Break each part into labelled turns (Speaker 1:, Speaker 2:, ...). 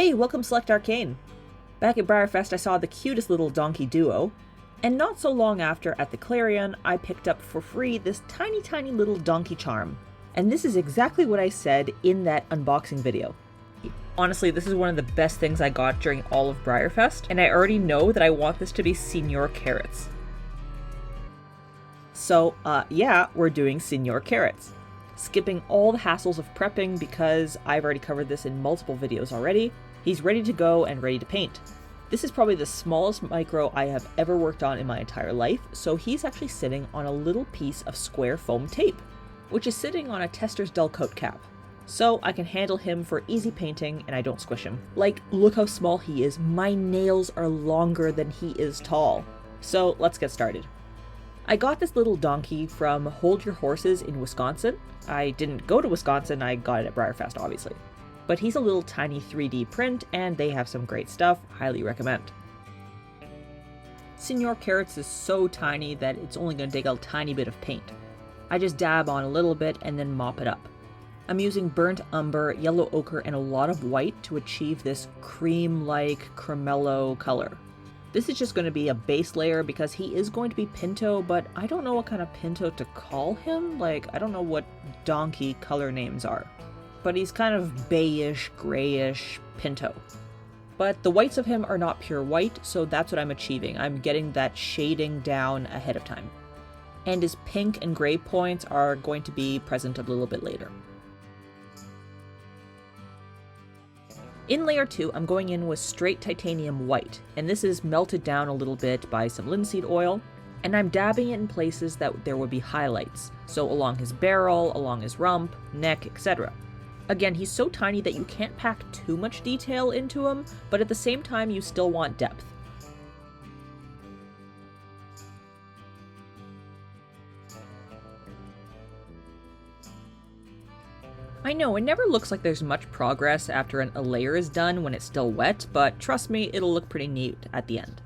Speaker 1: Hey, welcome Select Arcane! Back at Briarfest I saw the cutest little donkey duo, and not so long after at the Clarion I picked up for free this tiny little donkey charm. And this is exactly what I said in that unboxing video. Honestly, this is one of the best things I got during all of Briarfest, and I already know that I want this to be Senior Carrots. So, yeah, we're doing Senior Carrots. Skipping all the hassles of prepping because I've already covered this in multiple videos already. He's ready to go and ready to paint. This is probably the smallest micro I have ever worked on in my entire life, so he's actually sitting on a little piece of square foam tape, which is sitting on a testors dullcote cap. So I can handle him for easy painting and I don't squish him. Like, look how small he is. My nails are longer than he is tall. So let's get started. I got this little donkey from Hold Your Horses in Wisconsin. I didn't go to Wisconsin, I got it at Briarfest obviously. But he's a little tiny 3D print and they have some great stuff, highly recommend. Senior Carrots is so tiny that it's only going to take a tiny bit of paint. I just dab on a little bit and then mop it up. I'm using burnt umber, yellow ochre, and a lot of white to achieve this cream-like cremello color. This is just going to be a base layer because he is going to be pinto, but I don't know what kind of pinto to call him. Like, I don't know what donkey color names are. But he's kind of beyish, grayish pinto. But the whites of him are not pure white, so that's what I'm achieving. I'm getting that shading down ahead of time. And his pink and gray points are going to be present a little bit later. In layer 2, I'm going in with straight titanium white, and this is melted down a little bit by some linseed oil, and I'm dabbing it in places that there would be highlights, so along his barrel, along his rump, neck, etc. Again, he's so tiny that you can't pack too much detail into him, but at the same time you still want depth. I know, it never looks like there's much progress after a layer is done when it's still wet, but trust me, it'll look pretty neat at the end.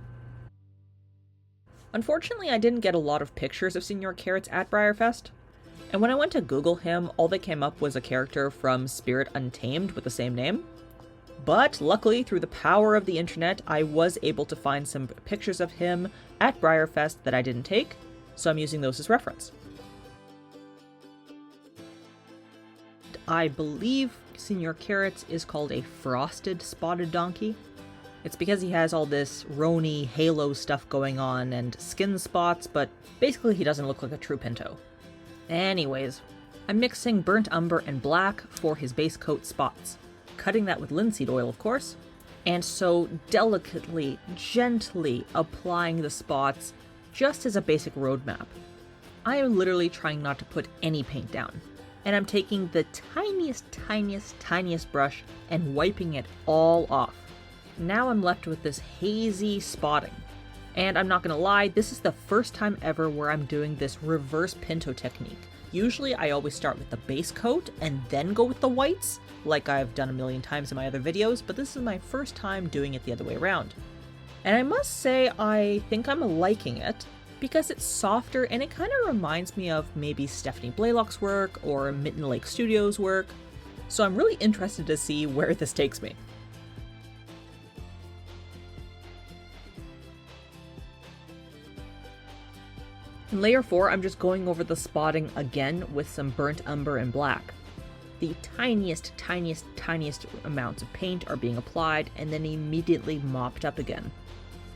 Speaker 1: Unfortunately, I didn't get a lot of pictures of Senior Carrots at Briarfest, and when I went to Google him, all that came up was a character from Spirit Untamed with the same name. But luckily, through the power of the internet, I was able to find some pictures of him at Briarfest that I didn't take, so I'm using those as reference. I believe Senior Carrots is called a frosted spotted donkey. It's because he has all this Roni halo stuff going on and skin spots, but basically he doesn't look like a true pinto. Anyways, I'm mixing burnt umber and black for his base coat spots, cutting that with linseed oil of course, and so delicately, gently applying the spots just as a basic roadmap. I am literally trying not to put any paint down. And I'm taking the tiniest brush and wiping it all off. Now I'm left with this hazy spotting. And I'm not gonna lie, this is the first time ever where I'm doing this reverse pinto technique. Usually I always start with the base coat and then go with the whites, like I've done a million times in my other videos, but this is my first time doing it the other way around. And I must say, I think I'm liking it, because it's softer and it kind of reminds me of maybe Stephanie Blaylock's work or Mitten Lake Studios' work, so I'm really interested to see where this takes me. In layer 4, I'm just going over the spotting again with some burnt umber and black. The tiniest amounts of paint are being applied and then immediately mopped up again.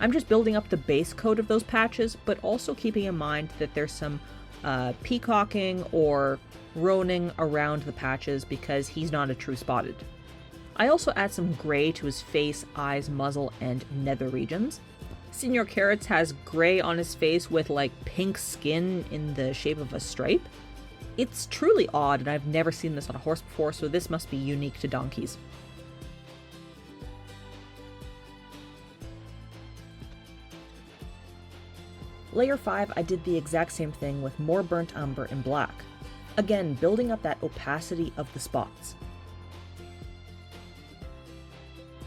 Speaker 1: I'm just building up the base coat of those patches, but also keeping in mind that there's some peacocking or roning around the patches because he's not a true spotted. I also add some gray to his face, eyes, muzzle, and nether regions. Senior Carrots has gray on his face with like pink skin in the shape of a stripe. It's truly odd, and I've never seen this on a horse before, so this must be unique to donkeys. Layer 5, I did the exact same thing with more burnt umber and black. Again, building up that opacity of the spots.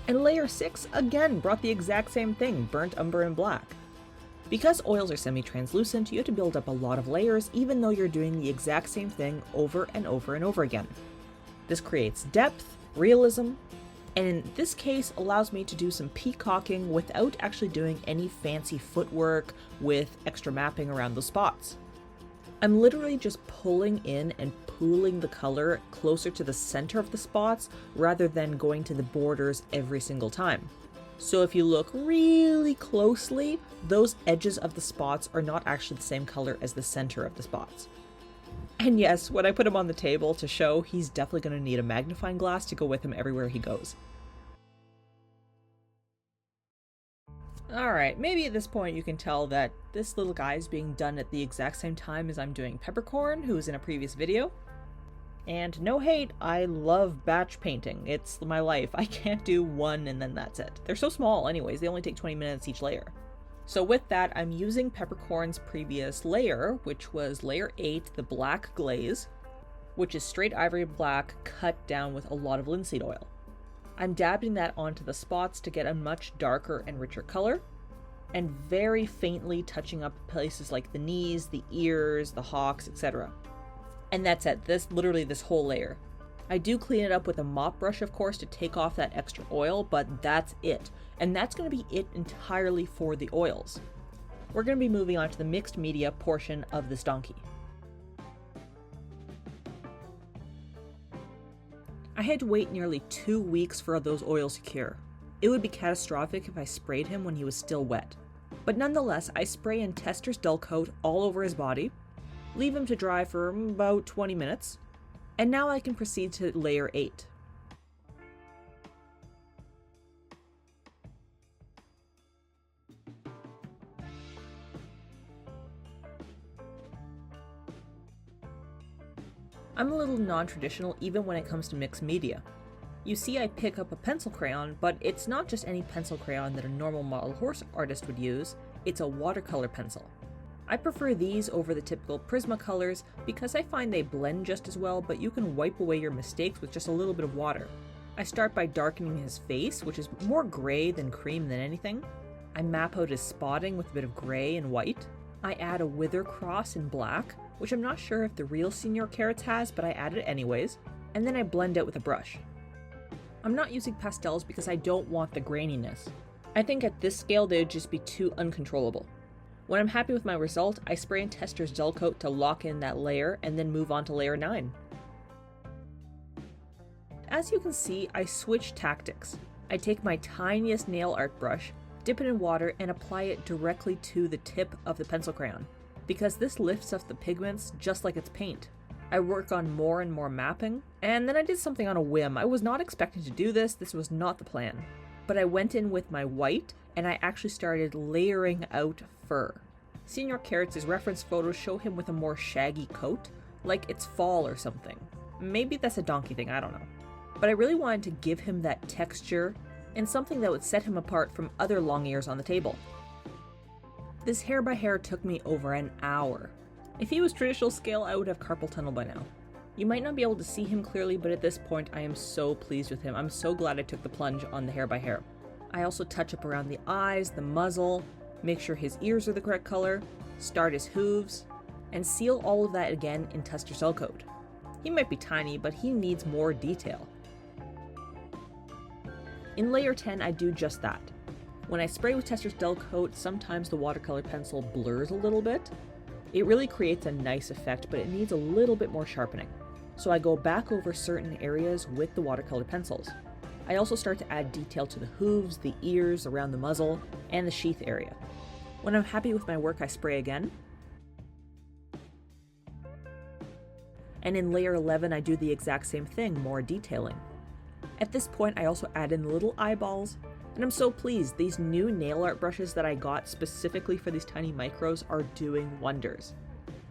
Speaker 1: And layer 6, again, brought the exact same thing, burnt umber and black. Because oils are semi-translucent, you have to build up a lot of layers even though you're doing the exact same thing over and over and over again. This creates depth, realism, and in this case allows me to do some peacocking without actually doing any fancy footwork with extra mapping around the spots. I'm literally just pulling in and pooling the color closer to the center of the spots rather than going to the borders every single time. So if you look really closely, those edges of the spots are not actually the same color as the center of the spots. And yes, when I put him on the table to show, he's definitely going to need a magnifying glass to go with him everywhere he goes. Alright, maybe at this point you can tell that this little guy is being done at the exact same time as I'm doing Peppercorn, who's in a previous video. And no hate, I love batch painting. It's my life. I can't do one and then that's it. They're so small anyways, they only take 20 minutes each layer. So with that, I'm using Peppercorn's previous layer, which was layer 8, the black glaze, which is straight ivory black cut down with a lot of linseed oil. I'm dabbing that onto the spots to get a much darker and richer color, and very faintly touching up places like the knees, the ears, the hocks, etc. And that's it, literally this whole layer. I do clean it up with a mop brush, of course, to take off that extra oil, but that's it. And that's going to be it entirely for the oils. We're going to be moving on to the mixed media portion of this donkey. I had to wait nearly 2 weeks for those oils to cure. It would be catastrophic if I sprayed him when he was still wet. But nonetheless, I spray in Testors dullcote all over his body, leave him to dry for about 20 minutes, and now I can proceed to layer 8. I'm a little non-traditional even when it comes to mixed media. You see, I pick up a pencil crayon, but it's not just any pencil crayon that a normal model horse artist would use, it's a watercolor pencil. I prefer these over the typical Prismacolors because I find they blend just as well, but you can wipe away your mistakes with just a little bit of water. I start by darkening his face, which is more gray than cream than anything. I map out his spotting with a bit of gray and white. I add a wither cross in black, which I'm not sure if the real Senior Carrots has, but I add it anyways, and then I blend out with a brush. I'm not using pastels because I don't want the graininess. I think at this scale they would just be too uncontrollable. When I'm happy with my result, I spray in Testors dullcote to lock in that layer and then move on to layer 9. As you can see, I switch tactics. I take my tiniest nail art brush, dip it in water, and apply it directly to the tip of the pencil crayon, because this lifts up the pigments just like it's paint. I work on more and more mapping, and then I did something on a whim. I was not expecting to do this was not the plan. But I went in with my white, and I actually started layering out fur. Senior Carrots' reference photos show him with a more shaggy coat, like it's fall or something. Maybe that's a donkey thing, I don't know. But I really wanted to give him that texture, and something that would set him apart from other long ears on the table. This hair by hair took me over an hour. If he was traditional scale, I would have carpal tunnel by now. You might not be able to see him clearly, but at this point I am so pleased with him. I'm so glad I took the plunge on the hair by hair. I also touch up around the eyes, the muzzle, make sure his ears are the correct color, start his hooves, and seal all of that again in Testors dullcote. He might be tiny, but he needs more detail. In layer 10, I do just that. When I spray with Testors dullcote, sometimes the watercolor pencil blurs a little bit. It really creates a nice effect, but it needs a little bit more sharpening. So I go back over certain areas with the watercolor pencils. I also start to add detail to the hooves, the ears, around the muzzle, and the sheath area. When I'm happy with my work, I spray again. And in layer 11, I do the exact same thing, more detailing. At this point, I also add in the little eyeballs, and I'm so pleased. These new nail art brushes that I got specifically for these tiny micros are doing wonders.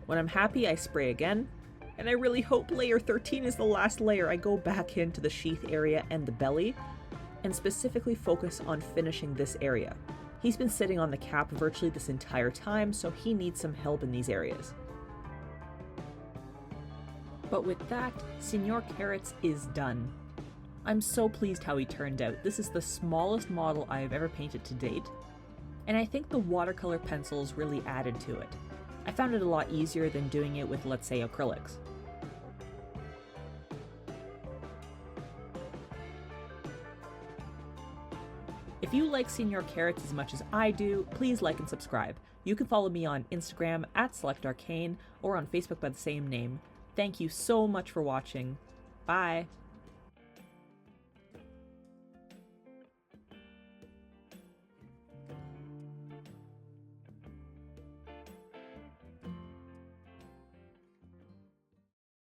Speaker 1: When I'm happy, I spray again, and I really hope layer 13 is the last layer. I go back into the sheath area and the belly, and specifically focus on finishing this area. He's been sitting on the cap virtually this entire time, so he needs some help in these areas. But with that, Senior Carrots is done. I'm so pleased how he turned out. This is the smallest model I have ever painted to date, and I think the watercolor pencils really added to it. I found it a lot easier than doing it with, let's say, acrylics. If you like Senior Carrots as much as I do, please like and subscribe. You can follow me on Instagram at SelectArcane or on Facebook by the same name. Thank you so much for watching. Bye!